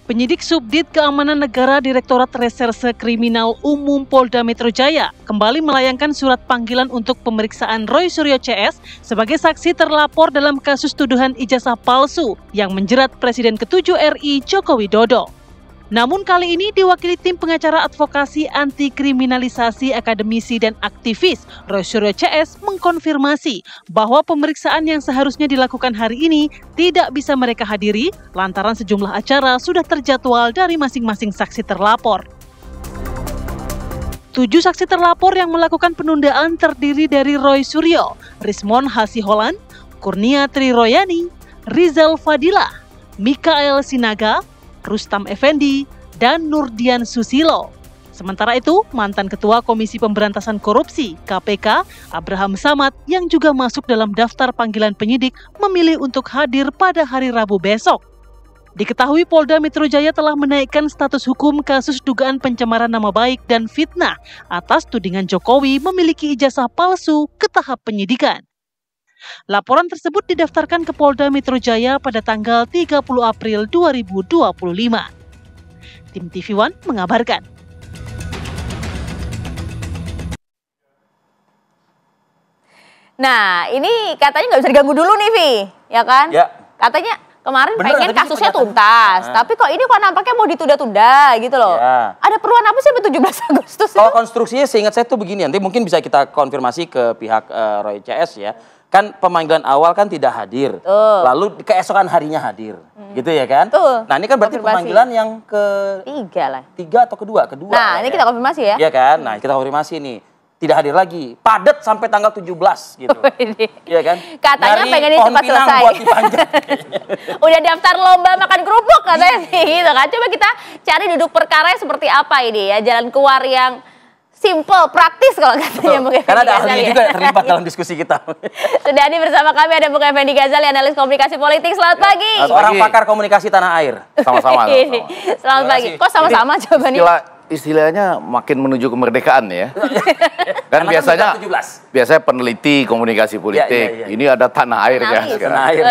Penyidik Subdit Keamanan Negara Direktorat Reserse Kriminal Umum Polda Metro Jaya kembali melayangkan surat panggilan untuk pemeriksaan Roy Suryo CS sebagai saksi terlapor dalam kasus tuduhan ijazah palsu yang menjerat Presiden ke-7 RI Joko Widodo. Namun kali ini diwakili tim pengacara advokasi anti kriminalisasi akademisi dan aktivis Roy Suryo CS mengkonfirmasi bahwa pemeriksaan yang seharusnya dilakukan hari ini tidak bisa mereka hadiri lantaran sejumlah acara sudah terjadwal dari masing-masing saksi terlapor. 7 saksi terlapor yang melakukan penundaan terdiri dari Roy Suryo, Rismon Hasiholan, Kurnia Triroyani, Rizal Fadilah, Mikael Sinaga, Rustam Effendi, dan Nurdian Susilo. Sementara itu, mantan Ketua Komisi Pemberantasan Korupsi (KPK) Abraham Samad yang juga masuk dalam daftar panggilan penyidik memilih untuk hadir pada hari Rabu besok. Diketahui Polda Metro Jaya telah menaikkan status hukum kasus dugaan pencemaran nama baik dan fitnah atas tudingan Jokowi memiliki ijazah palsu ke tahap penyidikan. Laporan tersebut didaftarkan ke Polda Metro Jaya pada tanggal 30 April 2025. Tim TV One mengabarkan. Nah, ini katanya nggak bisa diganggu dulu nih, Vi, ya kan? Ya. Katanya kemarin pengen kasusnya tuntas, tapi kok ini nampaknya mau ditunda-tunda gitu loh. Ya. Ada perluan apa sih 17 Agustus Kalau konstruksinya seingat saya tuh begini, nanti mungkin bisa kita konfirmasi ke pihak Roy CS ya. Kan pemanggilan awal kan tidak hadir, lalu keesokan harinya hadir, gitu ya kan? Nah ini kan berarti pemanggilan yang tiga atau kedua. Nah ini kita konfirmasi ya? Iya kan? Nah kita konfirmasi nih, tidak hadir lagi, padat sampai tanggal 17 gitu, iya kan? Katanya pengen ini cepat selesai. Udah daftar lomba makan kerupuk katanya sih, gitu kan? Coba kita cari duduk perkara seperti apa ini ya, jalan keluar yang simple, praktis kalau katanya Bung Effendi. Karena ada ahli juga terlibat dalam diskusi kita. Sudah hadir bersama kami ada Bung Effendi Ghazali, analis komunikasi politik. Selamat pagi. Seorang pakar komunikasi tanah air. Sama-sama. Selamat pagi. Kok sama-sama jawabannya? Istilahnya makin menuju kemerdekaan ya. Kan biasanya peneliti komunikasi politik. Ini ada tanah air ya sekarang. Tanah air.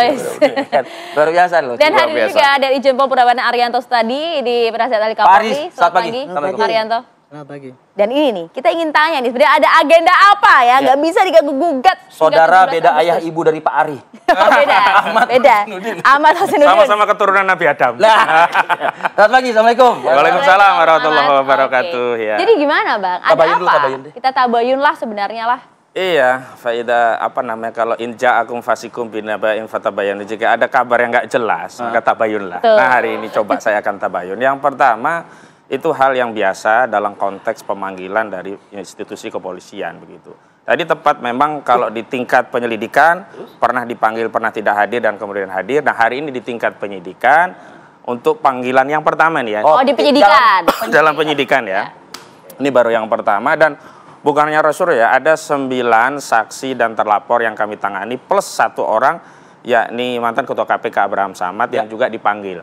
Luar biasa loh. Dan hari ini juga ada Irjen Pol Purnawana Arianto tadi di Penasihat Ahli Kapolri. Selamat pagi. Arianto. Selamat pagi. Dan ini nih, kita ingin tanya nih, sebenarnya ada agenda apa ya? Nggak bisa diganggu-gugat. Saudara beda ayah ibu dari Pak Ari. Oh, beda. Ahmad Hasanuddin. Sama-sama keturunan Nabi Adam. Nah. Selamat pagi, Assalamualaikum. Waalaikumsalam warahmatullahi wabarakatuh. Ya. Jadi gimana Bang? Ada apa? Kita tabayun lah sebenarnya lah. Iya, faida kalau inja akum fasikum binaba'in fatabayun. Jika ada kabar yang nggak jelas, maka tabayun lah. Nah hari ini coba saya akan tabayun. Yang pertama, itu hal yang biasa dalam konteks pemanggilan dari institusi kepolisian begitu. Tadi tepat memang kalau di tingkat penyelidikan pernah dipanggil, pernah tidak hadir dan kemudian hadir. Nah hari ini di tingkat penyidikan untuk panggilan yang pertama nih ya. Oh di penyidikan. Dalam penyidikan ya. Ini baru yang pertama dan bukannya Rasul ya, ada 9 saksi dan terlapor yang kami tangani plus 1 orang yakni mantan Ketua KPK Abraham Samad yang juga dipanggil.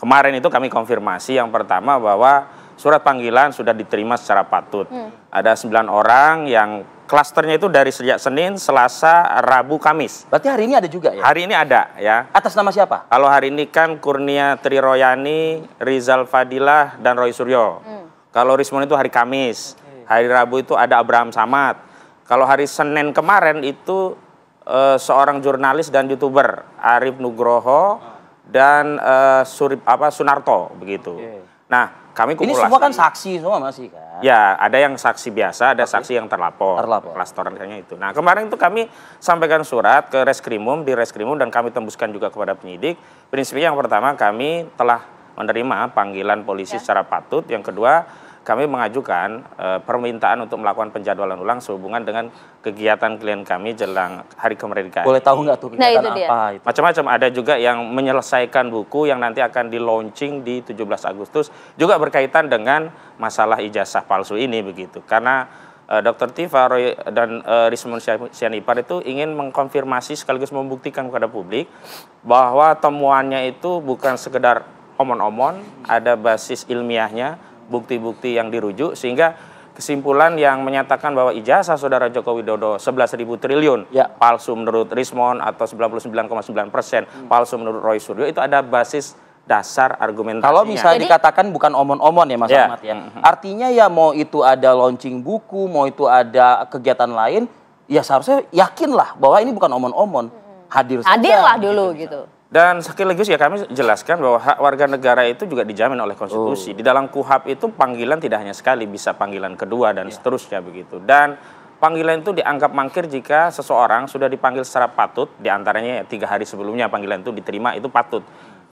Kemarin itu kami konfirmasi yang pertama bahwa surat panggilan sudah diterima secara patut. Ada 9 orang yang klasternya itu dari sejak Senin, Selasa, Rabu, Kamis. Berarti hari ini ada juga ya? Hari ini ada ya. Atas nama siapa? Kalau hari ini kan Kurnia Triroyani, Rizal Fadilah, dan Roy Suryo. Kalau Rismon itu hari Kamis. Hari Rabu itu ada Abraham Samad. Kalau hari Senin kemarin itu seorang jurnalis dan YouTuber Arif Nugroho dan Sunarto begitu. Nah, kami kumulasi. Ini semua kan saksi semua masih kan? Ya, ada yang saksi biasa, ada saksi yang terlapor. Klasterannya itu. Nah, kemarin itu kami sampaikan surat ke Reskrimum, di Reskrimum dan kami tembuskan juga kepada penyidik. Prinsipnya yang pertama kami telah menerima panggilan polisi secara patut. Yang kedua, kami mengajukan permintaan untuk melakukan penjadwalan ulang sehubungan dengan kegiatan klien kami jelang Hari Kemerdekaan. Boleh tahu nggak tuh kegiatan apa? Macam-macam, ada juga yang menyelesaikan buku yang nanti akan di-launching di 17 Agustus. Juga berkaitan dengan masalah ijazah palsu ini begitu. Karena Dr. Tifa, Roy, dan Rismon Sianipar itu ingin mengkonfirmasi sekaligus membuktikan kepada publik bahwa temuannya itu bukan sekedar omon-omon, ada basis ilmiahnya, bukti-bukti yang dirujuk sehingga kesimpulan yang menyatakan bahwa ijazah saudara Joko Widodo 11.000 triliun palsu menurut Rismon atau 99,9%, palsu menurut Roy Suryo itu ada basis dasar argumentasinya. Kalau misalnya dikatakan bukan omon-omon ya Mas Ahmad ya. Artinya ya mau itu ada launching buku, mau itu ada kegiatan lain, ya seharusnya yakinlah bahwa ini bukan omon-omon. Hadirlah dulu gitu. Dan sekaligus ya kami jelaskan bahwa hak warga negara itu juga dijamin oleh konstitusi. Di dalam KUHP itu panggilan tidak hanya sekali, bisa panggilan kedua dan seterusnya begitu. Dan panggilan itu dianggap mangkir jika seseorang sudah dipanggil secara patut, diantaranya 3 hari sebelumnya panggilan itu diterima, itu patut.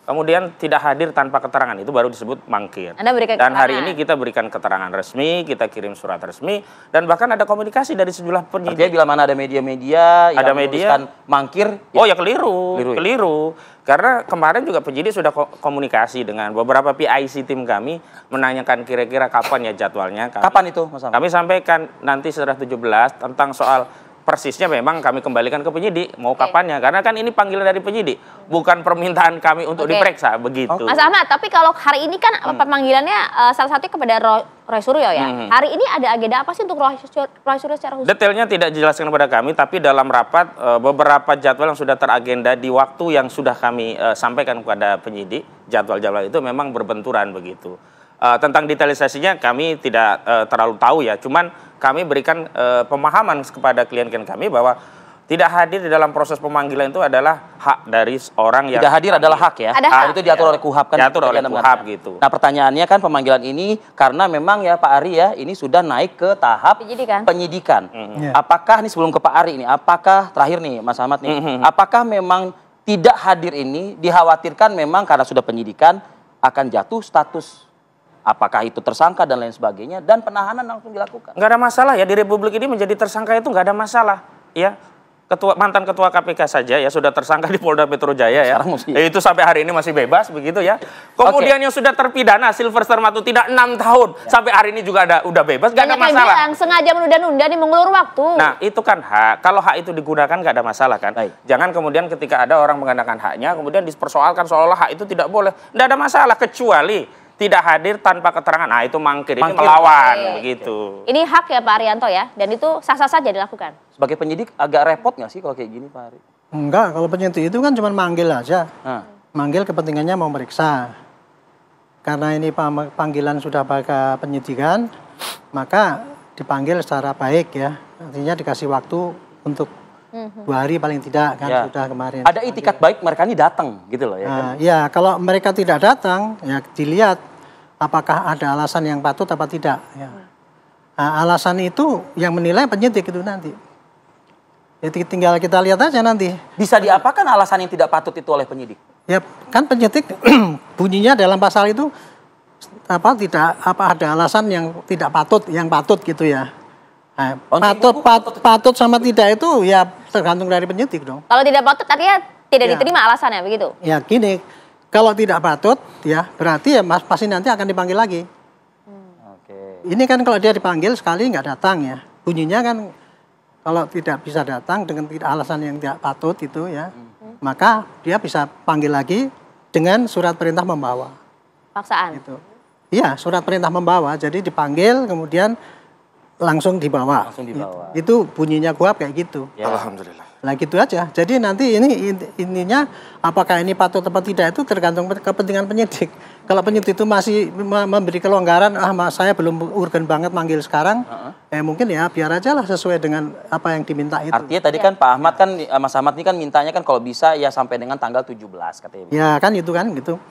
Kemudian tidak hadir tanpa keterangan, itu baru disebut mangkir. Dan hari ini kita berikan keterangan resmi, kita kirim surat resmi, dan bahkan ada komunikasi dari sejumlah penyidik. Artinya bila mana ada media-media yang menuliskan mangkir, oh ya keliru. Karena kemarin juga penyidik sudah komunikasi dengan beberapa PIC tim kami, menanyakan kira-kira kapan ya jadwalnya. Kapan itu Mas Ahmad? Kami sampaikan nanti setelah 17 tentang soal persisnya memang kami kembalikan ke penyidik, mau kapannya. Karena kan ini panggilan dari penyidik, bukan permintaan kami untuk diperiksa, begitu. Mas Ahmad, tapi kalau hari ini kan pemanggilannya salah satunya kepada Roy Suryo ya. Hari ini ada agenda apa sih untuk Roy Suryo secara khusus? Detailnya tidak dijelaskan kepada kami, tapi dalam rapat beberapa jadwal yang sudah teragenda di waktu yang sudah kami sampaikan kepada penyidik, jadwal-jadwal itu memang berbenturan begitu. Tentang detailisasinya kami tidak terlalu tahu ya, cuman kami berikan pemahaman kepada klien-klien kami bahwa tidak hadir di dalam proses pemanggilan itu adalah hak dari orang yang... Tidak hadir adalah hak ya? Itu diatur oleh KUHP kan? Diatur oleh KUHP gitu. Nah pertanyaannya kan pemanggilan ini karena memang ya Pak Ari ya, ini sudah naik ke tahap penyidikan. Apakah ini sebelum ke Pak Ari ini, apakah terakhir nih Mas Ahmad nih, apakah memang tidak hadir ini dikhawatirkan memang karena sudah penyidikan akan jatuh status apakah itu tersangka dan lain sebagainya, dan penahanan langsung dilakukan? Nggak ada masalah ya, di Republik ini menjadi tersangka itu nggak ada masalah. Ya, mantan ketua KPK saja ya sudah tersangka di Polda Metro Jaya ya. Itu sampai hari ini masih bebas begitu ya. Kemudian yang sudah terpidana Sylvester Matutina 6 tahun sampai hari ini juga udah bebas, nggak ada masalah. Yang sengaja menunda-nunda nih mengulur waktu. Nah itu kan hak. Kalau hak itu digunakan nggak ada masalah kan. Jangan kemudian ketika ada orang menggunakan haknya kemudian dipersoalkan seolah-olah hak itu tidak boleh. Nggak ada masalah kecuali tidak hadir tanpa keterangan. Nah itu mangkir. Ini melawan begitu. Ini hak ya Pak Arianto ya, dan itu sah-sah saja dilakukan. Sebagai penyidik agak repot nggak sih kalau kayak gini Pak Ari? Enggak, kalau penyidik itu kan cuma manggil aja. Manggil kepentingannya mau meriksa. Karena ini panggilan sudah pakai penyidikan, maka dipanggil secara baik ya. Artinya dikasih waktu untuk 2 hari paling tidak kan sudah kemarin. Ada itikat baik mereka ini datang gitu loh ya kan? Ya kalau mereka tidak datang ya dilihat apakah ada alasan yang patut apa tidak ya. Nah, alasan itu yang menilai penyidik itu nanti. Ya tinggal kita lihat aja nanti. Bisa diapakan alasan yang tidak patut itu oleh penyidik? Ya kan penyidik bunyinya dalam pasal itu ada alasan yang tidak patut, yang patut gitu ya. Nah, patut sama tidak itu ya tergantung dari penyidik dong. Kalau tidak patut artinya tidak diterima alasannya begitu? Ya gini, kalau tidak patut ya berarti ya pasti nanti akan dipanggil lagi. Ini kan kalau dia dipanggil sekali nggak datang ya, bunyinya kan kalau tidak bisa datang dengan alasan yang tidak patut itu ya, maka dia bisa panggil lagi dengan surat perintah membawa. Paksaan? Gitu. Iya, surat perintah membawa, jadi dipanggil kemudian langsung dibawa. Itu bunyinya KUHP kayak gitu. Ya. Alhamdulillah. Nah gitu aja. Jadi nanti ininya apakah ini patut atau tidak itu tergantung kepentingan penyidik. Kalau penyidik itu masih memberi kelonggaran, saya belum urgen banget manggil sekarang, mungkin ya biar aja lah sesuai dengan apa yang diminta itu. Artinya tadi kan Pak Ahmad kan, Mas Ahmad ini kan mintanya kan kalau bisa ya sampai dengan tanggal 17 katanya. Ya kan itu kan gitu.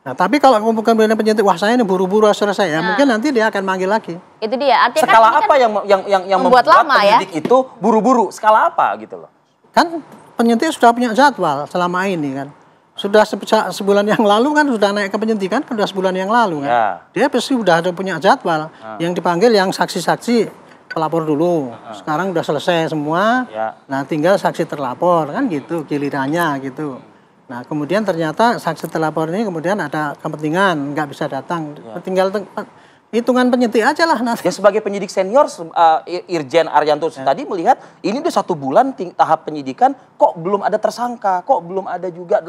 Nah, tapi kalau kemudian penyidik, wah saya ini buru-buru selesai ya, mungkin nanti dia akan manggil lagi. Itu dia. Artinya skala kan apa yang membuat penyidik itu buru-buru? Skala apa gitu loh? Kan penyidik sudah punya jadwal selama ini kan. Sudah sebulan yang lalu kan sudah naik ke penyidikan, sudah sebulan yang lalu kan. Ya. Dia pasti sudah ada punya jadwal. Yang dipanggil yang saksi-saksi pelapor dulu. Sekarang sudah selesai semua. Nah, tinggal saksi terlapor kan gitu gilirannya gitu. Nah, kemudian ternyata saksi terlapor ini kemudian ada kepentingan, nggak bisa datang. Tinggal hitungan penyidik aja lah nanti. Ya sebagai penyidik senior, Irjen Arianto tadi melihat ini udah 1 bulan tahap penyidikan, kok belum ada tersangka, kok belum ada juga.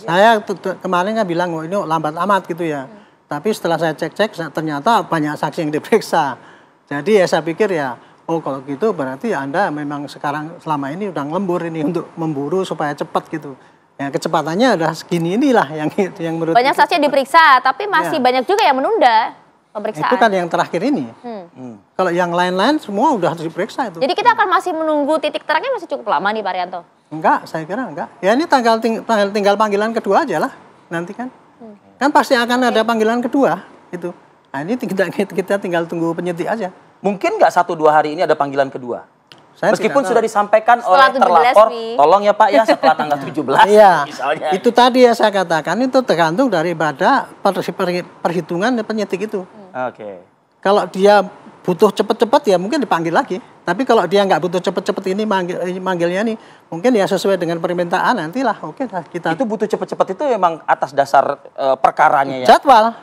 Saya kemarin kan bilang, ini lambat amat gitu ya. Tapi setelah saya cek-cek, ternyata banyak saksi yang diperiksa. Jadi ya saya pikir ya, oh kalau gitu berarti Anda memang sekarang selama ini udah lembur ini untuk memburu supaya cepat gitu. Ya, kecepatannya udah segini inilah yang menurut banyak saksi yang diperiksa, tapi masih banyak juga yang menunda pemeriksaan. Itu kan yang terakhir ini. Kalau yang lain-lain semua udah diperiksa itu. Jadi kita akan masih menunggu titik terangnya masih cukup lama nih Pak Rianto? Enggak, saya kira enggak. Ya ini tinggal panggilan kedua aja lah nanti kan. Kan pasti akan ada panggilan kedua itu. Nah ini kita tinggal tunggu penyidik aja. Mungkin nggak 1-2 hari ini ada panggilan kedua? Meskipun sudah disampaikan setelah oleh terlapor, tolong ya Pak ya setelah tanggal 17 iya, misalnya. Itu tadi ya saya katakan itu tergantung daripada perhitungan penyidik itu. Oke. Kalau dia butuh cepet-cepet ya mungkin dipanggil lagi. Tapi kalau dia nggak butuh cepet-cepet ini manggilnya nih, mungkin ya sesuai dengan permintaan nantilah. Oke lah kita. Itu butuh cepet-cepet itu memang atas dasar perkaranya ya? Jadwal.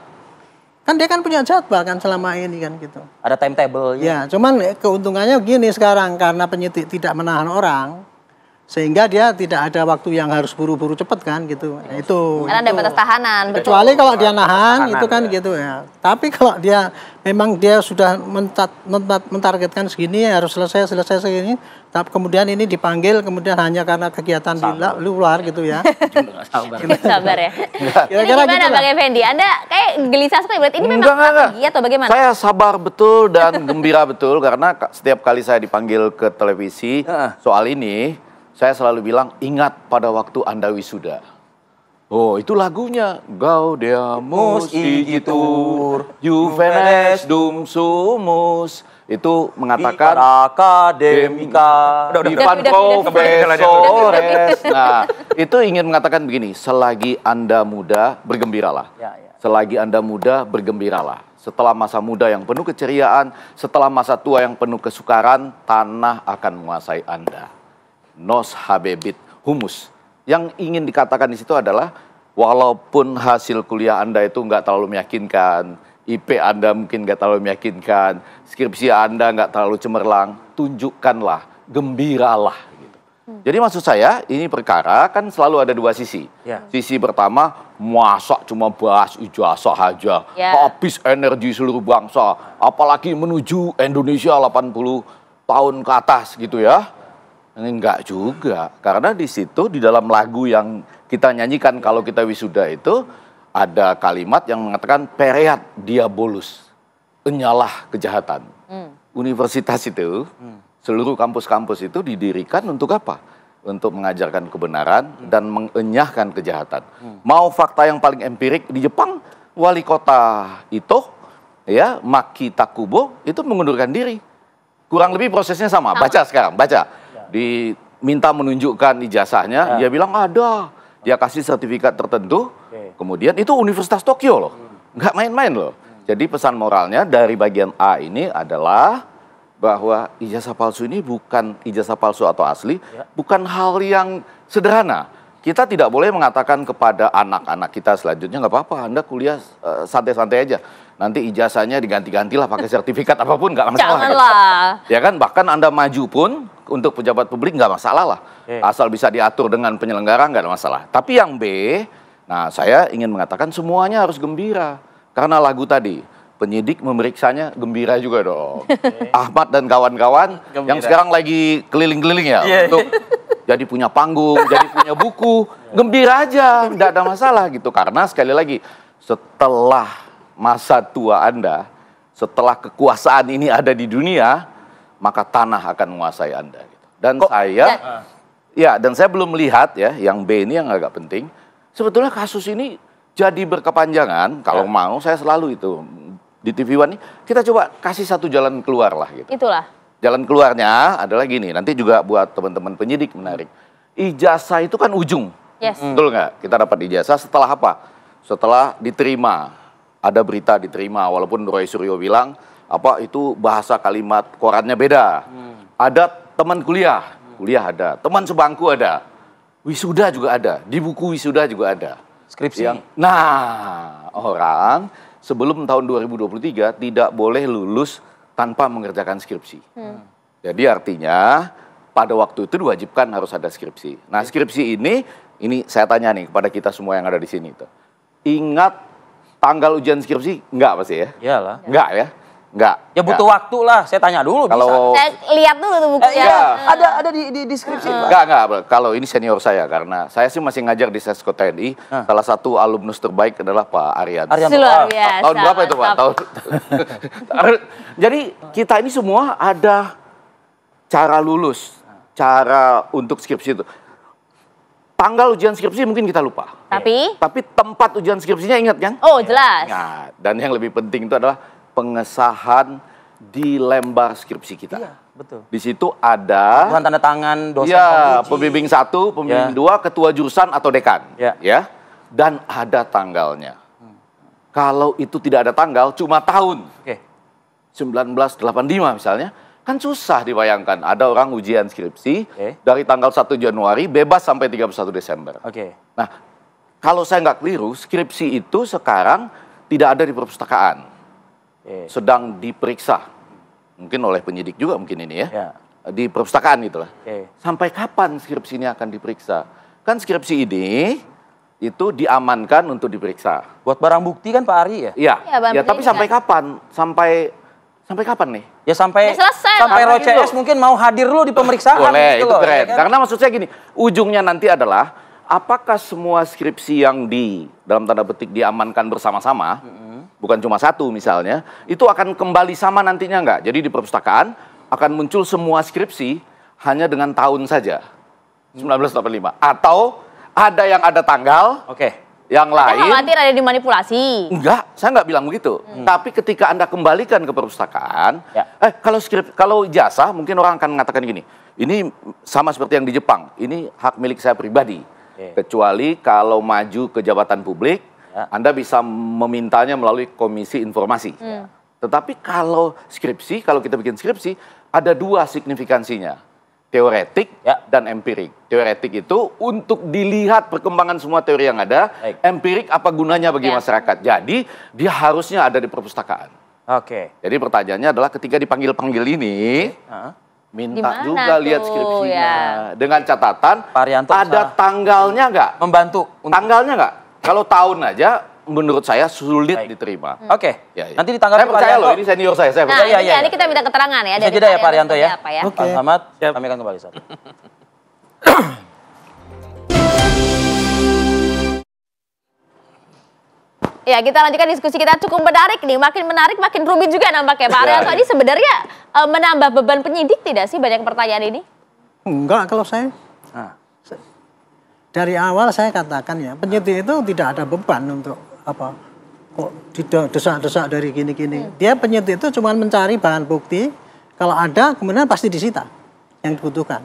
Kan dia kan punya jadwal kan selama ini kan gitu. Ada timetable-nya. Ya, cuman keuntungannya gini sekarang karena penyidik tidak menahan orang, sehingga dia tidak ada waktu yang harus buru-buru cepet kan gitu. Nah, itu. Karena ada batas tahanan. Kecuali kalau dia nahan itu kan gitu ya. Tapi kalau dia memang dia sudah mentargetkan segini harus selesai segini, tapi kemudian ini dipanggil kemudian hanya karena kegiatan di luar gitu ya. Sabar ya. Kira-kira ini gimana Bang Effendi? Anda kayak gelisah sekali, berarti ini memang strategi atau bagaimana? Saya sabar betul dan gembira betul karena setiap kali saya dipanggil ke televisi soal ini, saya selalu bilang ingat pada waktu Anda wisuda. Oh, itu lagunya. Gaudeamus igitur, Juvenes dum sumus. Itu mengatakan akademika divan profesores. Nah, itu ingin mengatakan begini, selagi Anda muda, bergembiralah. Selagi Anda muda, bergembiralah. Setelah masa muda yang penuh keceriaan, setelah masa tua yang penuh kesukaran, tanah akan menguasai Anda. Nos habebit humus. Yang ingin dikatakan di situ adalah, walaupun hasil kuliah Anda itu nggak terlalu meyakinkan, IP Anda mungkin nggak terlalu meyakinkan, skripsi Anda nggak terlalu cemerlang, tunjukkanlah, gembiralah. Gitu. Jadi maksud saya, ini perkara kan selalu ada dua sisi. Sisi pertama, masa cuma bahas ijazah aja, habis energi seluruh bangsa, apalagi menuju Indonesia 80 tahun ke atas gitu ya. Enggak juga, karena di situ di dalam lagu yang kita nyanyikan kalau kita wisuda itu, ada kalimat yang mengatakan pereat diabolus, enyalah kejahatan. Universitas itu, seluruh kampus-kampus itu didirikan untuk apa? Untuk mengajarkan kebenaran dan mengenyahkan kejahatan. Mau fakta yang paling empirik, di Jepang wali kota Ito, ya Maki Takubo itu mengundurkan diri. Kurang lebih prosesnya sama. Baca sekarang, baca. Diminta menunjukkan ijazahnya, dia bilang ada. Dia kasih sertifikat tertentu, kemudian itu Universitas Tokyo loh, nggak main-main loh. Jadi pesan moralnya dari bagian A ini adalah bahwa ijazah palsu ini bukan ijazah palsu atau asli, bukan hal yang sederhana. Kita tidak boleh mengatakan kepada anak-anak kita selanjutnya, nggak apa-apa, Anda kuliah santai-santai aja. Nanti ijazahnya diganti-gantilah pakai sertifikat apapun, nggak masalah. Janganlah. Ya kan, bahkan Anda maju pun untuk pejabat publik nggak masalah lah. Asal bisa diatur dengan penyelenggara nggak ada masalah. Tapi yang B, nah saya ingin mengatakan semuanya harus gembira. Karena lagu tadi, penyidik memeriksanya gembira juga dong. Ahmad dan kawan-kawan yang sekarang lagi keliling-keliling ya untuk jadi punya panggung, jadi punya buku, gembira aja, nggak ada masalah gitu. Karena sekali lagi, setelah masa tua Anda, setelah kekuasaan ini ada di dunia, maka tanah akan menguasai Anda. Gitu. Dan dan saya belum melihat ya, yang B ini yang agak penting. Sebetulnya kasus ini jadi berkepanjangan. Kalau mau, saya selalu itu di TV One ini kita coba kasih satu jalan keluar lah. Gitu. Itulah. Jalan keluarnya adalah gini. Nanti juga buat teman-teman penyidik menarik. Ijazah itu kan ujung, betul nggak? Kita dapat ijazah setelah apa? Setelah diterima. Ada berita diterima. Walaupun Roy Suryo bilang apa itu bahasa kalimat korannya beda. Ada teman kuliah ada, teman sebangku ada, wisuda juga ada, di buku wisuda juga ada. Skripsi. Nah, orang sebelum tahun 2023 tidak boleh lulus tanpa mengerjakan skripsi. Jadi artinya pada waktu itu diwajibkan harus ada skripsi. Nah, skripsi ini saya tanya nih kepada kita semua yang ada di sini tuh. Ingat tanggal ujian skripsi? Enggak pasti ya? Iyalah. Enggak ya? Enggak. Ya butuh waktu lah, saya tanya dulu kalau, bisa. Saya lihat dulu tuh bukunya. Ada di deskripsi. Enggak. Kalau ini senior saya, karena saya sih masih ngajar di Sesko TNI. Salah satu alumnus terbaik adalah Pak Aryan. Luar biasa. Tahun berapa itu Pak? Jadi kita ini semua ada cara lulus, cara untuk skripsi itu. Tanggal ujian skripsi mungkin kita lupa. Tapi tempat ujian skripsinya ingat kan? Oh jelas. Nah, dan yang lebih penting itu adalah pengesahan di lembar skripsi kita. Iya, betul. Di situ ada tanda tangan dosen pembimbing 1, pembimbing 2, ketua jurusan atau dekan. Ya. Dan ada tanggalnya. Kalau itu tidak ada tanggal, cuma tahun. 1985 misalnya, kan susah dibayangkan. Ada orang ujian skripsi dari tanggal 1 Januari bebas sampai 31 Desember. Nah, kalau saya nggak keliru, skripsi itu sekarang tidak ada di perpustakaan. Sedang diperiksa, mungkin oleh penyidik juga mungkin ini ya, di perpustakaan itulah. Sampai kapan skripsi ini akan diperiksa? Kan skripsi ini itu diamankan untuk diperiksa. Buat barang bukti kan Pak Ari ya? Iya, tapi sampai kapan? Sampai kapan nih? Ya sampai Roy CS mungkin mau hadir dulu di pemeriksaan. Boleh, gitu itu loh, keren. ya kan? Karena maksud saya gini, ujungnya nanti adalah apakah semua skripsi yang dalam tanda petik diamankan bersama-sama, bukan cuma satu misalnya, itu akan kembali sama nantinya enggak? Jadi di perpustakaan akan muncul semua skripsi hanya dengan tahun saja, 1985. Atau ada yang ada tanggal, yang lain. Khawatir ada dimanipulasi. Enggak, saya nggak bilang begitu. Tapi ketika Anda kembalikan ke perpustakaan, kalau ijazah mungkin orang akan mengatakan gini, ini sama seperti yang di Jepang, ini hak milik saya pribadi. Kecuali kalau maju ke jabatan publik, Anda bisa memintanya melalui komisi informasi. Tetapi kalau skripsi, kalau kita bikin skripsi, ada dua signifikansinya. Teoretik dan empirik. Teoretik itu untuk dilihat perkembangan semua teori yang ada. Empirik apa gunanya bagi masyarakat. Jadi dia harusnya ada di perpustakaan. Jadi pertanyaannya adalah ketika dipanggil-panggil ini, minta juga lihat skripsinya. Dengan catatan, ada tanggalnya nggak? Membantu. Tanggalnya nggak? Kalau tahun aja, menurut saya sulit diterima. Nanti ditanggapi saya percaya loh, ini senior saya. Ini kita minta keterangan ya. Bisa jeda ya Pak Arianto ya. Pak Selamat, kami akan kembali saat. Ya, kita lanjutkan diskusi kita cukup menarik nih. Makin menarik, makin rumit juga nampaknya. Pak Arianto, ini sebenarnya menambah beban penyidik tidak sih banyak pertanyaan ini? Enggak, kalau saya. Dari awal saya katakan ya, penyidik itu tidak ada beban untuk apa, kok tidak desak-desak dari gini-gini. Dia penyidik itu cuma mencari bahan bukti, kalau ada kemudian pasti disita yang dibutuhkan.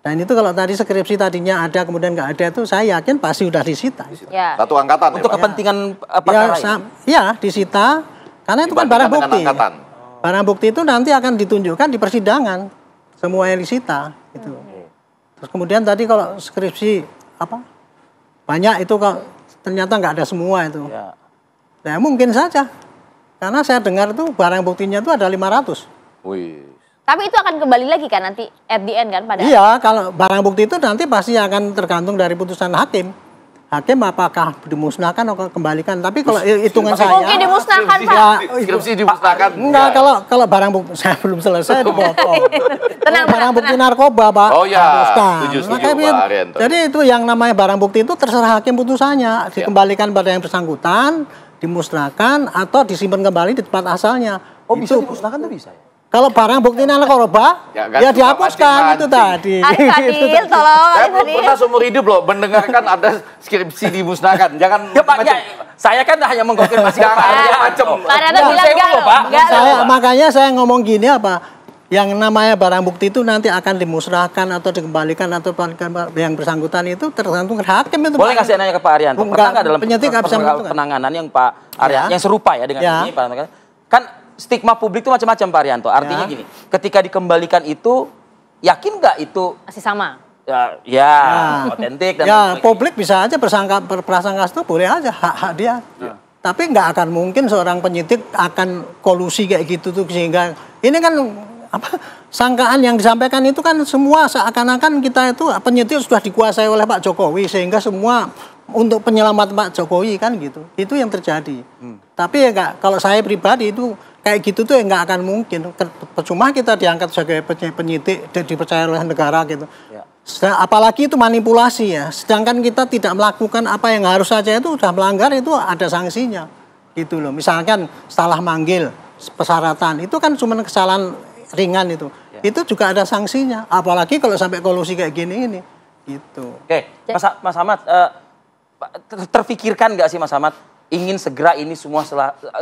Dan itu kalau tadi skripsi tadinya ada kemudian nggak ada, itu saya yakin pasti sudah disita. Satu angkatan untuk kepentingan perkara ya disita, karena itu kan barang bukti. Barang bukti itu nanti akan ditunjukkan di persidangan, semua yang disita. Gitu. Terus kemudian tadi kalau skripsi banyak itu kok ternyata nggak ada semua itu. Nah mungkin saja, karena saya dengar itu barang buktinya itu ada 500. Tapi itu akan kembali lagi kan nanti at the end kan pada. Iya, kalau barang bukti itu nanti pasti akan tergantung dari putusan hakim. Hakim apakah dimusnahkan atau kembalikan. Tapi kalau hitungan saya... Mungkin dimusnahkan, Pak. Ya, skripsi dimusnahkan. Enggak, kalau barang bukti... Saya belum selesai dipotong. Tenang, barang bukti narkoba, Pak. Oh ya, setuju Pak Arianto. Jadi itu yang namanya barang bukti itu terserah hakim putusannya. Dikembalikan pada yang bersangkutan, dimusnahkan, atau disimpan kembali di tempat asalnya. Oh bisa dimusnahkan tuh bisa ya? Kalau barang bukti narkoba, ya dihapuskan itu tadi. Adil, tolong. Saya belum pernah seumur hidup loh mendengarkan ada skripsi dimusnahkan. Jangan Pak, saya kan hanya mengkonfirmasi macam. Makanya saya ngomong gini yang namanya barang bukti itu nanti akan dimusnahkan atau dikembalikan atau yang bersangkutan itu tergantung hakim itu. Boleh kasih nanya ke Pak Arianto. Pernah nggak dalam penanganan yang Pak Arianto yang serupa ya dengan ini Pak Arianto kan stigma publik itu macam-macam Pak Arianto. Artinya gini, ketika dikembalikan itu yakin nggak itu masih sama? Otentik dan publik bisa aja prasangka itu boleh aja hak dia. Tapi nggak akan mungkin seorang penyidik akan kolusi kayak gitu tuh, sehingga ini kan sangkaan yang disampaikan itu kan semua seakan-akan kita itu penyidik sudah dikuasai oleh Pak Jokowi sehingga semua untuk penyelamat Pak Jokowi kan gitu. Itu yang terjadi. Tapi ya enggak, kalau saya pribadi itu kayak gitu tuh nggak akan mungkin. Percuma kita diangkat sebagai penyidik dan dipercaya oleh negara gitu. Ya. Apalagi itu manipulasi ya. Sedangkan kita tidak melakukan apa yang harus saja itu udah melanggar, itu ada sanksinya. Gitu loh. Misalkan salah manggil persyaratan itu kan cuma kesalahan ringan itu. Ya. Itu juga ada sanksinya. Apalagi kalau sampai kolusi kayak gini ini. Gitu. Oke, Mas Ahmad, terfikirkan nggak sih Mas Ahmad ingin segera ini semua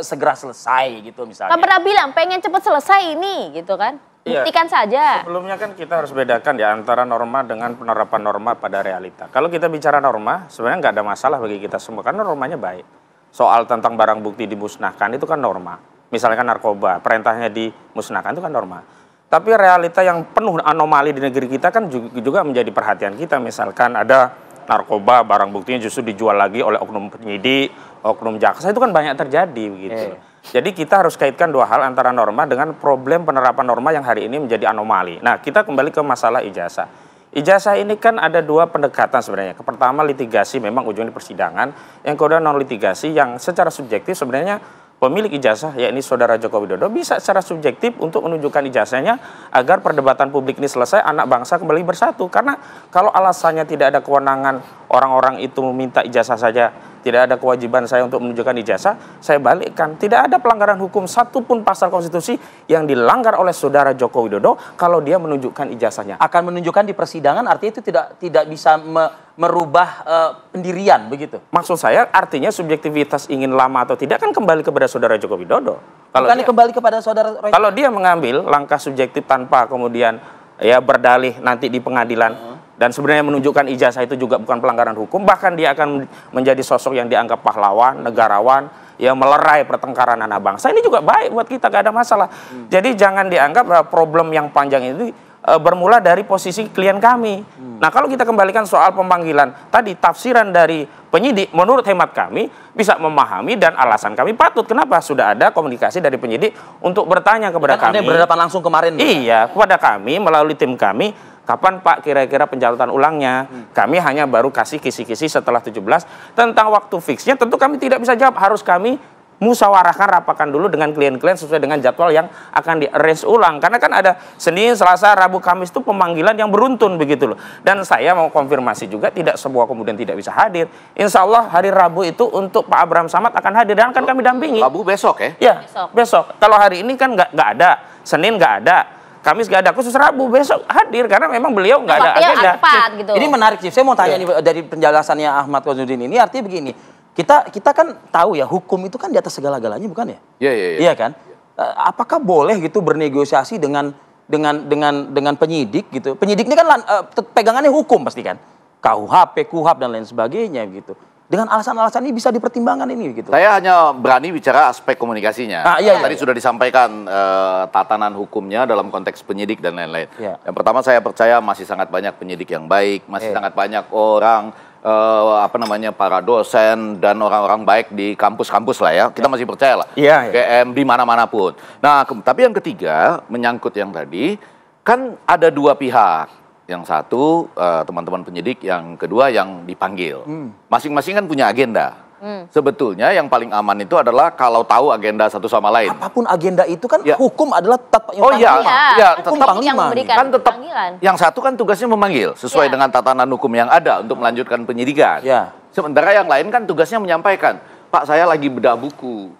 segera selesai gitu misalnya? Kan pernah bilang pengen cepat selesai ini gitu kan? Buktikan saja. Sebelumnya kan kita harus bedakan ya antara norma dengan penerapan norma pada realita. Kalau kita bicara norma, sebenarnya nggak ada masalah bagi kita semua karena normanya baik. Soal tentang barang bukti dimusnahkan itu kan norma. Misalkan narkoba, perintahnya dimusnahkan itu kan norma. Tapi realita yang penuh anomali di negeri kita kan juga menjadi perhatian kita. Misalkan ada narkoba, barang buktinya justru dijual lagi oleh oknum penyidik, oknum jaksa, itu kan banyak terjadi begitu. Jadi kita harus kaitkan dua hal antara norma dengan problem penerapan norma yang hari ini menjadi anomali. Nah, kita kembali ke masalah ijazah. Ijazah ini kan ada dua pendekatan sebenarnya. Pertama litigasi, memang ujungnya di persidangan. Yang kedua non litigasi yang secara subjektif sebenarnya pemilik ijazah, yakni Saudara Joko Widodo, bisa secara subjektif untuk menunjukkan ijazahnya agar perdebatan publik ini selesai, anak bangsa kembali bersatu. Karena kalau alasannya tidak ada kewenangan orang-orang itu meminta ijazah saja, tidak ada kewajiban saya untuk menunjukkan ijazah, saya balikkan. Tidak ada pelanggaran hukum satupun pasal konstitusi yang dilanggar oleh Saudara Joko Widodo kalau dia menunjukkan ijazahnya. Akan menunjukkan di persidangan, artinya itu tidak bisa merubah pendirian begitu. Maksud saya artinya subjektivitas ingin lama atau tidak kan kembali kepada Saudara Joko Widodo. Kembali kepada Saudara Roy. Kalau dia mengambil langkah subjektif tanpa kemudian ya berdalih nanti di pengadilan dan sebenarnya menunjukkan ijazah itu juga bukan pelanggaran hukum, bahkan dia akan menjadi sosok yang dianggap pahlawan, negarawan, yang melerai pertengkaran anak bangsa. Ini juga baik buat kita, gak ada masalah. Jadi jangan dianggap problem yang panjang itu bermula dari posisi klien kami. Nah, kalau kita kembalikan soal pemanggilan tadi, tafsiran dari penyidik menurut hemat kami bisa memahami dan alasan kami patut. Kenapa? Sudah ada komunikasi dari penyidik untuk bertanya kepada kami. Anda berhadapan langsung kemarin. Iya, kepada kami melalui tim kami, kapan Pak kira-kira pencalonan ulangnya? Kami hanya baru kasih kisi-kisi setelah 17. Tentang waktu fixnya tentu kami tidak bisa jawab. Harus kami musyawarahkan, rapatkan dulu dengan klien-klien sesuai dengan jadwal yang akan di-arrange ulang. Karena kan ada Senin, Selasa, Rabu, Kamis itu pemanggilan yang beruntun begitu loh. Dan saya mau konfirmasi juga tidak semua kemudian tidak bisa hadir. Insya Allah hari Rabu itu untuk Pak Abraham Samad akan hadir dan akan kami dampingi. Rabu besok ya? Ya, besok. Kalau hari ini kan nggak ada, Senin nggak ada, Kamis nggak ada, khusus Rabu besok hadir karena memang beliau nggak ada agenda. Gitu. Ini menarik sih. Saya mau tanya nih dari penjelasannya Ahmad Komarudin ini, artinya begini. Kita kan tahu ya hukum itu kan di atas segala-galanya, bukan ya? Iya. Iya kan? Apakah boleh gitu bernegosiasi dengan penyidik gitu? Penyidik ini kan pegangannya hukum pasti kan? KUHP, KUHAP dan lain sebagainya gitu. Dengan alasan-alasan ini bisa dipertimbangkan ini gitu. Saya hanya berani bicara aspek komunikasinya. Iya. Tadi sudah disampaikan tatanan hukumnya dalam konteks penyidik dan lain-lain. Ya. Yang pertama saya percaya masih sangat banyak penyidik yang baik, masih sangat banyak orang para dosen dan orang-orang baik di kampus-kampus lah ya. Kita masih percaya lah. GM di mana-mana pun. Nah, tapi yang ketiga menyangkut yang tadi kan ada dua pihak. Yang satu teman-teman penyidik, yang kedua yang dipanggil. Masing-masing kan punya agenda. Sebetulnya yang paling aman itu adalah kalau tahu agenda satu sama lain. Apapun agenda itu kan hukum adalah tetap yang tetap yang memberikan kan tetap panggilan. Yang satu kan tugasnya memanggil sesuai dengan tatanan hukum yang ada untuk melanjutkan penyidikan. Sementara yang lain kan tugasnya menyampaikan, Pak saya lagi bedah buku,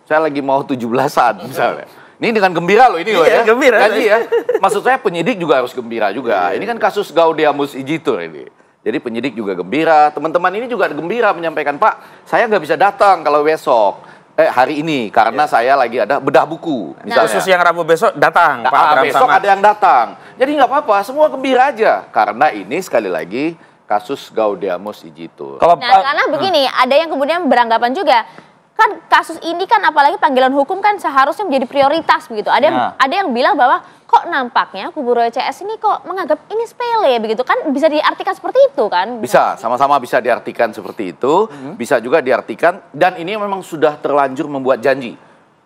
saya lagi mau 17-an misalnya. Ini dengan gembira loh ini loh ya. Gembira. Gaji ya. Maksud saya penyidik juga harus gembira juga. Ini kan kasus Gaudeamus Igitur ini. Jadi penyidik juga gembira, teman-teman ini juga gembira menyampaikan, Pak, saya nggak bisa datang kalau besok, hari ini, karena saya lagi ada bedah buku. Misalnya. Khusus yang Rabu besok datang, Pak Abraham besok Samad. Ada yang datang. Jadi nggak apa-apa, semua gembira aja. Karena ini sekali lagi kasus Gaudeamus Igitur. Karena begini, ada yang kemudian beranggapan juga, kan kasus ini kan apalagi panggilan hukum kan seharusnya menjadi prioritas begitu. Ada yang bilang bahwa kok nampaknya kubu Roy CS ini kok menganggap ini sepele begitu, kan bisa diartikan seperti itu kan? Bisa, sama-sama bisa diartikan seperti itu, bisa juga diartikan, dan ini memang sudah terlanjur membuat janji.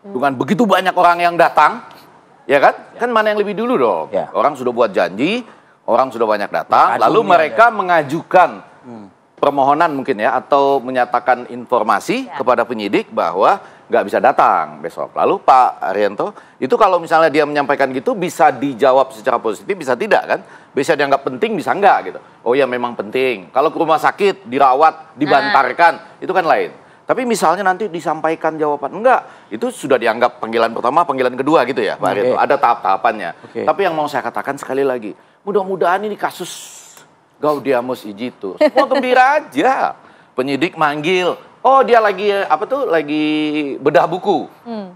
Dengan begitu banyak orang yang datang, ya kan? Kan mana yang lebih dulu dong? Orang sudah buat janji, orang sudah banyak datang, lalu mereka mengajukan permohonan mungkin ya, atau menyatakan informasi kepada penyidik bahwa nggak bisa datang besok. Lalu Pak Arianto, itu kalau misalnya dia menyampaikan gitu bisa dijawab secara positif, bisa tidak kan? Bisa dianggap penting, bisa enggak gitu. Oh ya memang penting. Kalau ke rumah sakit, dirawat, dibantarkan, itu kan lain. Tapi misalnya nanti disampaikan jawaban, enggak. Itu sudah dianggap panggilan pertama, panggilan kedua gitu ya Pak Arianto. Ada tahap-tahapannya. Tapi yang mau saya katakan sekali lagi, mudah-mudahan ini kasus Gaudiamus Ijitur semua gembira aja. Penyidik manggil, oh dia lagi lagi bedah buku.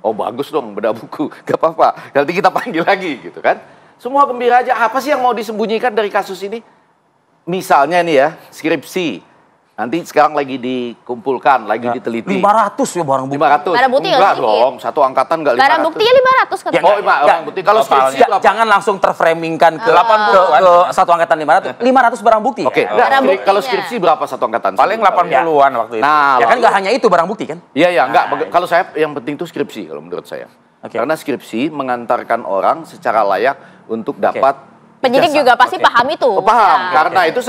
Oh bagus dong bedah buku, gak apa-apa. Nanti kita panggil lagi gitu kan. Semua gembira aja. Apa sih yang mau disembunyikan dari kasus ini? Misalnya nih ya, skripsi. Nanti sekarang lagi dikumpulkan, lagi diteliti. 500 ya barang bukti. 500. Barang bukti enggak dong, satu angkatan enggak 500. Barang buktinya 500 kan? Oh, barang bukti. Kalau skripsi jangan langsung terframingkan ke satu angkatan 500. 500 barang bukti. Oke. Kalau skripsi berapa satu angkatan? Paling 80-an waktu itu. Nah, ya kan nggak hanya itu barang bukti kan? Iya, enggak. Kalau saya yang penting itu skripsi kalau menurut saya. Karena skripsi mengantarkan orang secara layak untuk dapat penyidik juga pasti paham itu. Paham. Karena itu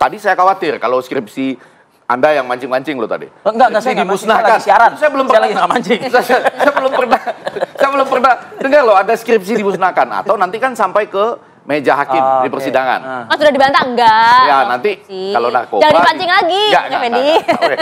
tadi saya khawatir kalau skripsi Anda yang mancing-mancing lo tadi. Enggak, saya dimusnahkan. Saya belum pernah lagi mancing. Saya belum pernah dengar loh ada skripsi dimusnahkan atau nanti kan sampai ke meja hakim di persidangan. Sudah dibantah enggak? Ya nanti kalau narkoba jangan dipancing lagi, Fendi.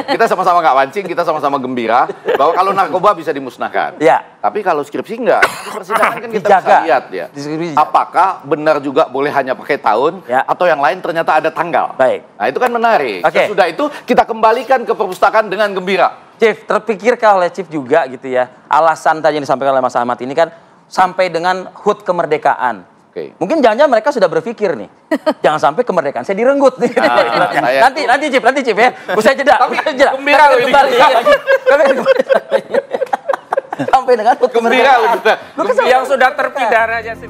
Kita sama-sama nggak mancing, kita sama-sama gembira bahwa kalau narkoba bisa dimusnahkan. Ya. Tapi kalau skripsi enggak. Di persidangan kan kita bisa lihat ya. Apakah benar juga boleh hanya pakai tahun atau yang lain ternyata ada tanggal. Baik. Nah itu kan menarik. Sudah itu kita kembalikan ke perpustakaan dengan gembira. Chief, terpikirkah oleh Chief juga gitu ya, alasan tadi yang disampaikan oleh Mas Ahmad ini kan sampai dengan HUT kemerdekaan. Mungkin jangan-jangan mereka sudah berpikir nih, jangan sampai kemerdekaan saya direnggut. Nanti Chief ya, usai jeda. Gembira loh ini. Sampai dengan HUT kemerdekaan. Yang sudah terpidana aja sih.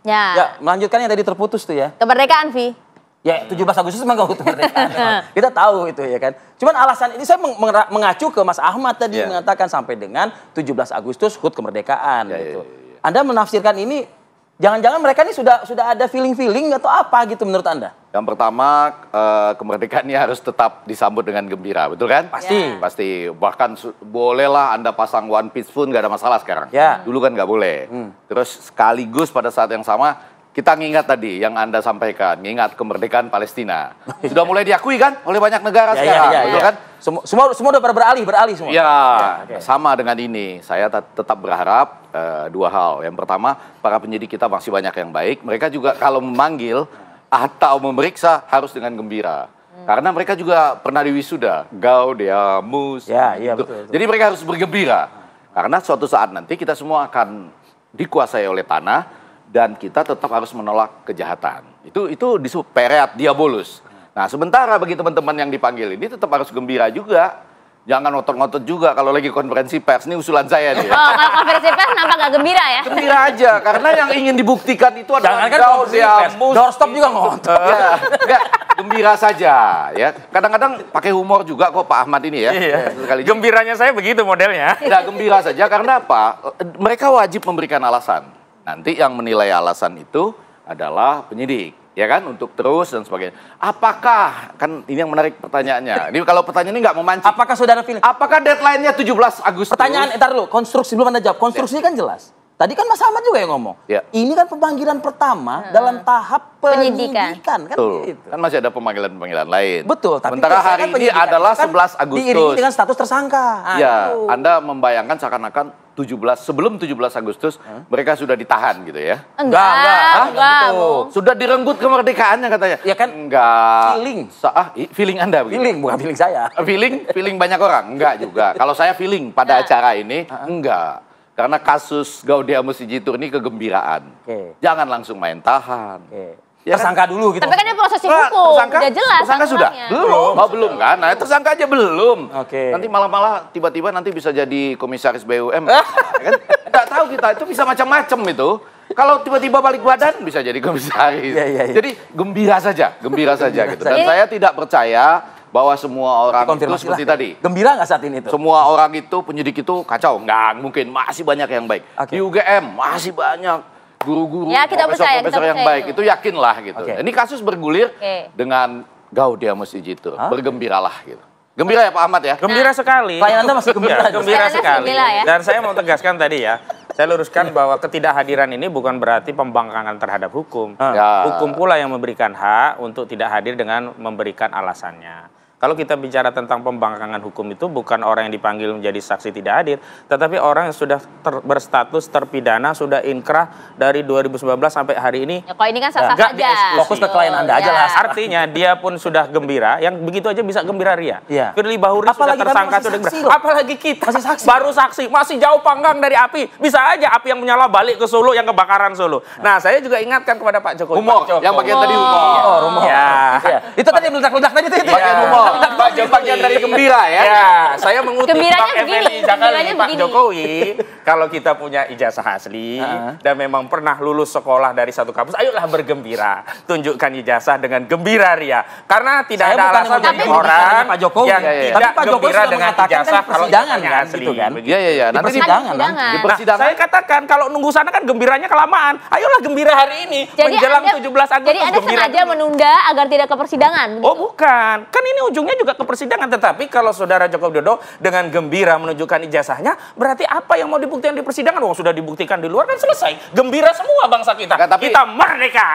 Ya, melanjutkan yang tadi terputus tuh ya. Kemerdekaan, Vi. Ya 17 Agustus memang gak kemerdekaan. Kita tahu itu ya kan. Cuman alasan ini saya mengacu ke Mas Ahmad tadi mengatakan sampai dengan 17 Agustus HUT kemerdekaan gitu. Anda menafsirkan ini jangan-jangan mereka ini sudah ada feeling atau apa gitu menurut Anda? Yang pertama kemerdekaan ini harus tetap disambut dengan gembira, betul kan? Pasti. Bahkan bolehlah Anda pasang one piece pun gak ada masalah sekarang. Dulu kan gak boleh. Terus sekaligus pada saat yang sama kita ngingat tadi yang Anda sampaikan, ngingat kemerdekaan Palestina. Sudah mulai diakui kan oleh banyak negara sekarang, betul kan? Semua udah beralih semua. Sama dengan ini. Saya tetap berharap dua hal. Yang pertama, para penyidik kita masih banyak yang baik. Mereka juga kalau memanggil atau memeriksa harus dengan gembira. Karena mereka juga pernah diwisuda, Gaudiamus. Betul. Jadi mereka harus bergembira. Karena suatu saat nanti kita semua akan dikuasai oleh tanah. Dan kita tetap harus menolak kejahatan. Itu disebut pereat diabolus. Nah sementara bagi teman-teman yang dipanggil ini tetap harus gembira juga. Jangan ngotot-ngotot juga kalau lagi konferensi pers. Ini usulan saya nih. Kalau konferensi pers nampak gak gembira ya? Gembira aja. Karena yang ingin dibuktikan itu adalah Gaudiamus. Doorstop juga ngotot. Gembira saja ya. Kadang-kadang pakai humor juga kok Pak Ahmad ini ya. Gembiranya saya begitu modelnya. Tidak gembira saja karena apa? Mereka wajib memberikan alasan. Nanti yang menilai alasan itu adalah penyidik, ya kan, untuk terus dan sebagainya. Apakah, kan ini yang menarik pertanyaannya. Ini kalau pertanyaan ini nggak memancing. Apakah saudara pilih? Apakah deadline-nya 17 Agustus? Pertanyaan, entar dulu, konstruksi belum Anda jawab. Konstruksinya kan jelas. Tadi kan Mas Ahmad juga yang ngomong. Ini kan pemanggilan pertama dalam tahap penyidikan. Kan gitu. Kan masih ada pemanggilan-pemanggilan lain. Betul. Tapi sementara hari ini adalah 11 Agustus. Diiringi dengan status tersangka. Anda membayangkan seakan-akan 17 Agustus mereka sudah ditahan gitu ya? Enggak. Sudah direnggut kemerdekaannya katanya. Ya kan? Enggak. Feeling Anda begitu. Feeling bukan feeling saya. Feeling banyak orang? Enggak juga. Kalau saya feeling pada acara ini enggak. Karena kasus Gaudiamus Ijitur ini kegembiraan. Jangan langsung main tahan. Ya tersangka dulu gitu. Tapi kan ini proses hukum. Udah jelas. Tersangka sudah? Belum. Belum kan? Nah tersangka aja belum. Nanti malah tiba-tiba nanti bisa jadi komisaris BUMN. Kan? Nggak tahu kita, itu bisa macam-macam itu. Kalau tiba-tiba balik badan bisa jadi komisaris. Jadi gembira saja gitu. Dan saya tidak percaya bahwa semua orang itu seperti tadi. Gembira nggak saat ini itu? Semua orang itu, penyidik itu kacau. Nggak mungkin, masih banyak yang baik. Di UGM masih banyak guru-guru, profesor yang baik. Itu yakinlah gitu. Ini kasus bergulir dengan Gaudiamus Ijito, bergembiralah gitu. Gembira ya Pak Ahmad ya? Gembira sekali. Klien Anda masih gembira? Gembira sekali. Ya? Dan saya mau tegaskan tadi ya, saya luruskan bahwa ketidakhadiran ini bukan berarti pembangkangan terhadap hukum. Hukum pula yang memberikan hak untuk tidak hadir dengan memberikan alasannya. Kalau kita bicara tentang pembangkangan hukum itu bukan orang yang dipanggil menjadi saksi tidak hadir, tetapi orang yang sudah berstatus terpidana, sudah inkrah dari 2019 sampai hari ini. Ya, kalau ini kan sah-sah saja. Fokus ke klien Anda aja lah. Artinya dia pun sudah gembira, yang begitu aja bisa gembira ria. Ya. Firly Bahuri sudah tersangka, sudah gembira. Apalagi kita, masih saksi. Baru saksi, masih jauh panggang dari api. Bisa aja api yang menyala balik ke Solo, yang kebakaran Solo. Nah, saya juga ingatkan kepada Pak Jokowi. Humor, yang bagian tadi humor. Ya. Itu tadi meledak-ledak tadi itu. Bagian humor. Bagian dari gembira ya. Ya, saya mengutip Gembiranya Pak begini, Effendi Zakari, gembiranya Pak begini. Jokowi, kalau kita punya ijazah asli dan memang pernah lulus sekolah dari satu kampus, ayolah bergembira. Tunjukkan ijazah dengan gembira ria. Karena tidak ada alasan bagi orang Pak Jokowi yang tidak gembira dengan ijazah kalau persidangan kan asli. gitu kan. Iya. Nanti di persidangan. Di Nah, persidangan. saya katakan kalau nunggu sana kan gembiranya kelamaan. Ayolah gembira hari ini menjelang 17 Agustus. Jadi Anda sengaja menunda agar tidak ke persidangan? Oh bukan, kan ini ujungnya juga ke persidangan. Tetapi kalau Saudara Joko Widodo dengan gembira menunjukkan ijazahnya, berarti apa yang mau dibuktikan di persidangan? Oh sudah dibuktikan di luar kan selesai. Gembira semua bangsa kita. Nggak, tapi, kita merdeka.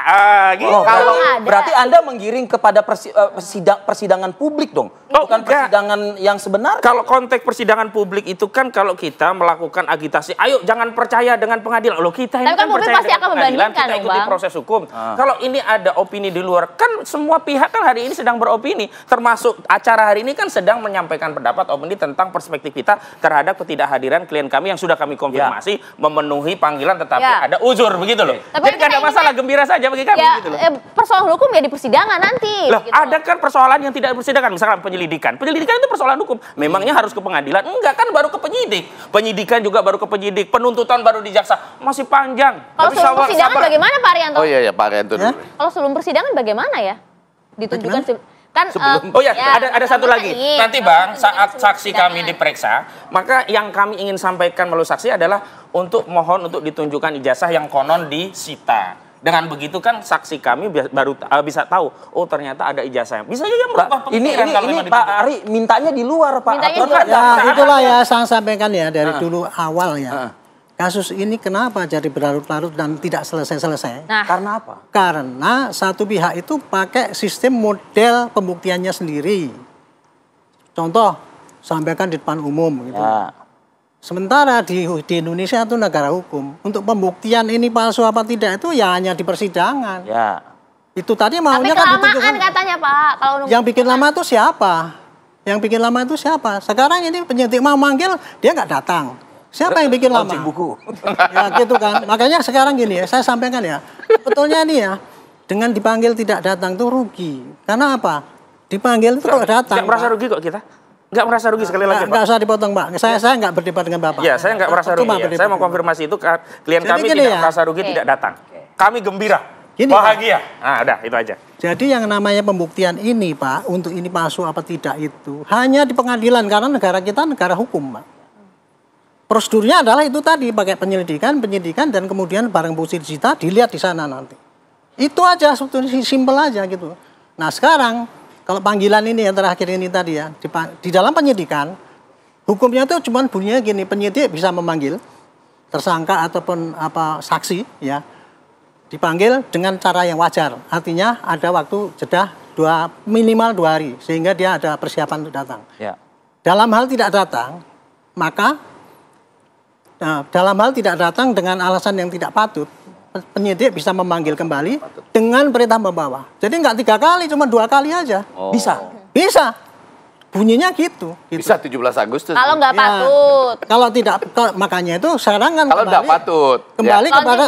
Gitu. Kalau berarti Anda menggiring kepada persidangan publik dong, bukan persidangan yang sebenarnya. Kalau konteks persidangan publik itu kan kalau kita melakukan agitasi, ayo jangan percaya dengan pengadilan. Loh kita ini tapi kan publik percaya pasti dengan akan pengadilan, membandingkan kita dong, ikuti Bang. proses hukum. Kalau ini ada opini di luar, kan semua pihak kan hari ini sedang beropini. Termasuk acara hari ini kan sedang menyampaikan pendapat opini tentang perspektif kita terhadap ketidakhadiran klien kami yang sudah kami konfirmasi memenuhi panggilan tetapi ada uzur begitu loh. Tapi jadi nggak ada masalah, gembira saja bagi kami gitu loh. Persoalan hukum ya di persidangan nanti. Loh, gitu. ada kan persoalan yang tidak persidangan, misalkan penyelidikan. Penyelidikan itu persoalan hukum. Memangnya harus ke pengadilan? Enggak, kan baru ke penyidik. Penyidikan juga baru ke penyidik. Penuntutan baru di jaksa. Masih panjang. Kalau sebelum persidangan bagaimana Pak Arianto? Oh iya Pak Arianto dulu. Kalau sebelum persidangan bagaimana ya? Ditunjukkan kan oh ya, ada satu lagi. Nanti Bang, saat saksi kami diperiksa, maka yang kami ingin sampaikan melalui saksi adalah untuk mohon untuk ditunjukkan ijazah yang konon disita. Dengan begitu kan saksi kami baru bisa tahu, oh ternyata ada ijazahnya. Bisa juga merubah pemikiran. Ini Pak Ari mintanya di luar Pak. Ya itulah ya saya sampaikan ya dari dulu awal ya. Kasus ini kenapa jadi berlarut-larut dan tidak selesai-selesai? Nah, karena apa? Karena satu pihak itu pakai sistem model pembuktiannya sendiri. Contoh, sampaikan di depan umum gitu. Ya. Sementara di Indonesia itu negara hukum. Untuk pembuktian ini palsu apa tidak itu ya hanya di persidangan. Ya. Itu tadi maunya tapi kan kelamaan katanya Pak. Kalau yang bikin lama itu siapa? Yang bikin lama itu siapa? Sekarang ini penyidik mau manggil, dia nggak datang. Siapa yang bikin lama? Buku. Ya gitu kan. Makanya sekarang gini ya, saya sampaikan ya. Sebetulnya ini ya, dengan dipanggil tidak datang itu rugi. Karena apa? Dipanggil itu kalau datang. Nggak merasa rugi kok kita. Nggak merasa rugi sekali lagi Pak. Nggak usah dipotong Pak. Saya nggak berdebat dengan Bapak. Ya, saya nggak merasa rugi. Ya. Saya mau konfirmasi itu klien kami tidak merasa rugi, tidak datang. Kami gembira, bahagia. Nah, udah itu aja. Jadi yang namanya pembuktian ini Pak, untuk ini palsu apa tidak itu hanya di pengadilan karena negara kita negara hukum Pak. Prosedurnya adalah itu tadi pakai penyidikan dan kemudian barang bukti disita dilihat di sana nanti. Itu aja sebetulnya simpel aja gitu. Nah sekarang kalau panggilan ini yang terakhir ini tadi ya di dalam penyidikan hukumnya itu cuma bunyinya gini, penyidik bisa memanggil tersangka ataupun saksi ya dipanggil dengan cara yang wajar. Artinya ada waktu jeda minimal 2 hari sehingga dia ada persiapan untuk datang. Ya. Dalam hal tidak datang maka dalam hal tidak datang dengan alasan yang tidak patut, penyidik bisa memanggil kembali dengan perintah membawa. Jadi nggak 3 kali, cuma 2 kali aja. Oh. Bisa. Bunyinya gitu. Bisa 17 Agustus. Kalau nggak patut. Kalau tidak, makanya itu sekarang kan kalau nggak patut. Kembali kepada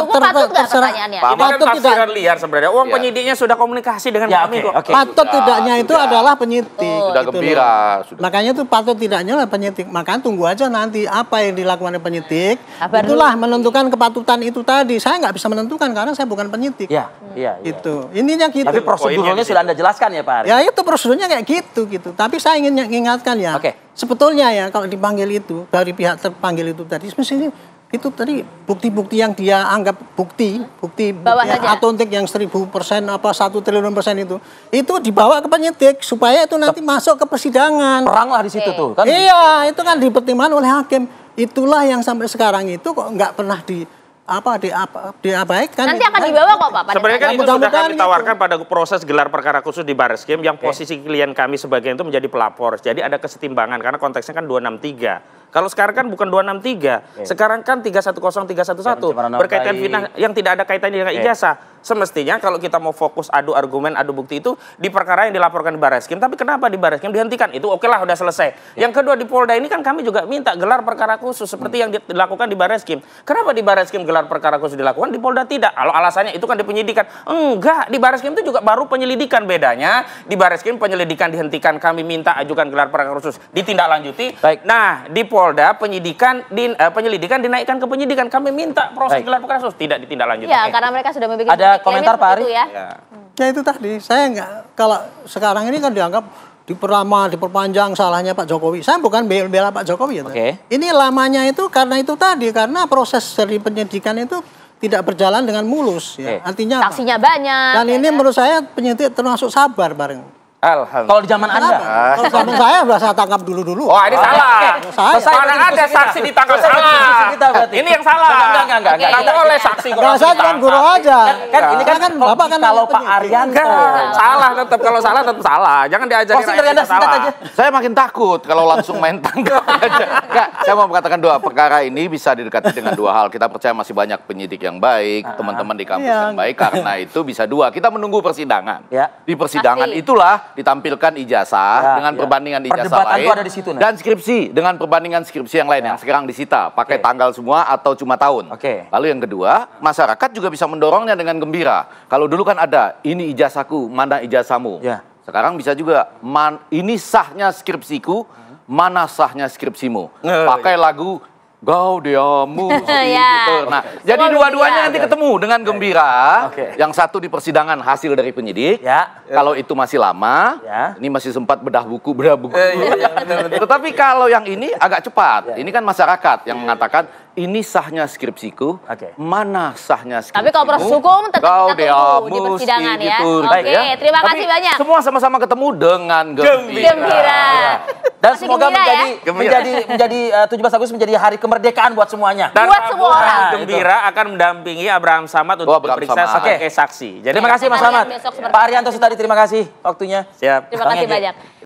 terserah. Ini kan tafsiran liar sebenarnya. Uang penyidiknya sudah komunikasi dengan kami kok. Patut tidaknya itu adalah penyidik. Sudah gembira. Makanya itu patut tidaknya lah penyidik. Makanya tunggu aja nanti apa yang dilakukan oleh penyidik. Itulah menentukan kepatutan itu tadi. Saya nggak bisa menentukan karena saya bukan penyidik. Iya. Itu. Ininya gitu. Tapi prosedurnya sudah Anda jelaskan ya Pak Ari? Ya itu prosedurnya kayak gitu. Tapi saya ingin ingatkan ya. Sebetulnya ya kalau dipanggil itu dari pihak terpanggil itu tadi mestinya Itu tadi bukti-bukti yang dia anggap bukti autentik yang 1000% apa 1 triliun persen itu dibawa ke penyidik supaya itu nanti masuk ke persidangan. Perang lah di situ tuh kan. Iya, itu kan dipertimbangkan oleh hakim. Itulah yang sampai sekarang itu kok nggak pernah diabaikan. Nanti akan dibawa kok Pak. Sebenarnya kan itu sudah kami tawarkan pada proses gelar perkara khusus di Barreskrim yang posisi klien kami sebagian itu menjadi pelapor. Jadi ada kesetimbangan karena konteksnya kan 263. Kalau sekarang kan bukan 263, sekarang kan 310, 311 berkaitan fitnah yang tidak ada kaitannya dengan ijazah. Semestinya kalau kita mau fokus adu argumen, adu bukti itu di perkara yang dilaporkan di Barreskrim, tapi kenapa di Barreskrim dihentikan? Itu oke lah, udah selesai. Yang kedua di Polda ini kan kami juga minta gelar perkara khusus seperti yang dilakukan di Barreskrim. Kenapa di Barreskrim gelar perkara khusus dilakukan, di Polda tidak? Kalau alasannya itu kan di penyidikan. Enggak, di Barreskrim itu juga baru penyelidikan. Bedanya di Barreskrim penyelidikan dihentikan, kami minta ajukan gelar perkara khusus ditindaklanjuti. Nah, di Polda penyelidikan dinaikkan ke penyidikan. Kami minta proses gelar perkara khusus tidak ditindaklanjuti. Ya, karena mereka sudah membuat ada komentar Pak Ari? Ya itu tadi, saya nggak, kalau sekarang ini kan dianggap diperpanjang salahnya Pak Jokowi. Saya bukan bela Pak Jokowi ya. Ini lamanya itu karena proses dari penyidikan itu tidak berjalan dengan mulus. Ya. Artinya saksinya banyak. Dan ini menurut saya penyidik termasuk sabar bareng. Alhamdulillah. Kalau di zaman Anda? Kalau zaman saya sudah saya tangkap dulu. Oh, ini salah. Mana ada saksi ditangkap salah. Ini yang salah. Enggak. Boleh saksi kalau saya cuma guru aja. Kan ini kan Bapak kan kalau Pak Arianto. Salah tetap, kalau salah tetap salah. Jangan diajarin rakyat salah. Saya makin takut kalau langsung main tangkap aja. Enggak, saya mau mengatakan perkara ini bisa didekati dengan 2 hal. Kita percaya masih banyak penyidik yang baik, teman-teman di kampus yang baik, karena itu bisa 2. Kita menunggu persidangan. Di persidangan itulah ditampilkan ijazah dengan perbandingan ijazah lain ada di situ, dan skripsi dengan perbandingan skripsi yang lain yang sekarang disita pakai tanggal semua atau cuma tahun. Lalu yang kedua, masyarakat juga bisa mendorongnya dengan gembira. Kalau dulu kan ada ini ijazahku, mana ijazahmu. Sekarang bisa juga ini sahnya skripsiku, mana sahnya skripsimu. Pakai lagu Gaudiamus gitu. Nah, jadi dua-duanya nanti ketemu dengan gembira. Yang satu di persidangan hasil dari penyidik. Kalau itu masih lama, ini masih sempat bedah buku. Tetapi kalau yang ini agak cepat. Ini kan masyarakat yang mengatakan ini sahnya skripsiku, mana sahnya skripsiku. Tapi kalau proses hukum tetap kita tunggu di persidangan ya. Terima kasih banyak. Semua sama-sama ketemu dengan gembira. Dan semoga menjadi 17 Agustus menjadi hari kemerdekaan buat semuanya. Dan buat semua orang. Gembira akan mendampingi Abraham Samad untuk diperiksa sebagai saksi. Jadi terima kasih Mas Samad. Pak Arianto Sutadi, terima kasih waktunya. Terima kasih banyak.